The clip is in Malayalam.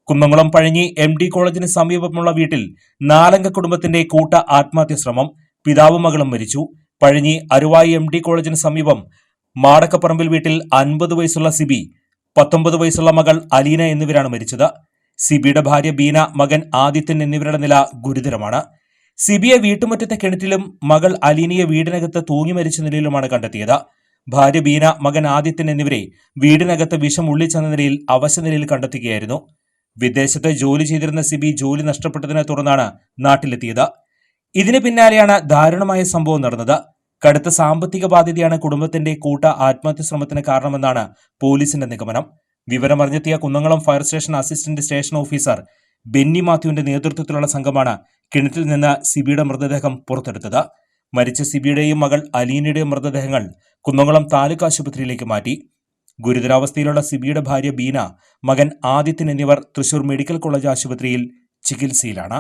കുന്നംകുളം പഴഞ്ഞി MD കോളേജിന് സമീപമുള്ള വീട്ടിൽ 4-അംഗ കുടുംബത്തിന്റെ കൂട്ട ആത്മഹത്യാ ശ്രമം. പിതാവും മകളും മരിച്ചു. പഴഞ്ഞി അരുവായി MD കോളേജിന് സമീപം മാടക്കപ്പറമ്പിൽ വീട്ടിൽ 50 വയസ്സുള്ള സിബി, 19 വയസ്സുള്ള മകൾ അലീന എന്നിവരാണ് മരിച്ചത്. സിബിയുടെ ഭാര്യ ബീന, മകൻ ആദിത്യൻ എന്നിവരുടെ നില ഗുരുതരമാണ്. സിബിയെ വീട്ടുമുറ്റത്തെ കിണറ്റിലും മകൾ അലീനയെ വീടിനകത്ത് തൂങ്ങി മരിച്ച നിലയിലുമാണ് കണ്ടെത്തിയത്. ഭാര്യ ബീന, മകൻ ആദിത്യൻ എന്നിവരെ വീടിനകത്ത് വിഷം ഉള്ളിച്ചെന്ന നിലയിൽ അവശനിലയിൽ കണ്ടെത്തുകയായിരുന്നു. വിദേശത്ത് ജോലി ചെയ്തിരുന്ന സിബി ജോലി നഷ്ടപ്പെട്ടതിനെ തുടർന്നാണ് നാട്ടിലെത്തിയത്. ഇതിന് പിന്നാലെയാണ് ദാരുണമായ സംഭവം നടന്നത്. കടുത്ത സാമ്പത്തിക ബാധ്യതയാണ് കുടുംബത്തിന്റെ കൂട്ട ആത്മഹത്യാ ശ്രമത്തിന് കാരണമെന്നാണ് പോലീസിന്റെ നിഗമനം. വിവരമറിഞ്ഞെത്തിയ Kunnamkulam fire station assistant station officer Benny മാത്യുവിന്റെ നേതൃത്വത്തിലുള്ള സംഘമാണ് കിണറ്റിൽ നിന്ന് സിബിയുടെ മൃതദേഹം പുറത്തെടുത്തത്. മരിച്ച സിബിയുടെയും മകൾ അലീനയുടെയും മൃതദേഹങ്ങൾ കുന്നംകുളം താലൂക്ക് ആശുപത്രിയിലേക്ക് മാറ്റി. ഗുരുതരാവസ്ഥയിലുള്ള സിബിയുടെ ഭാര്യ ബീന, മകൻ ആദിത്യൻ എന്നിവർ തൃശൂർ മെഡിക്കൽ കോളേജ് ആശുപത്രിയിൽ ചികിത്സയിലാണ്.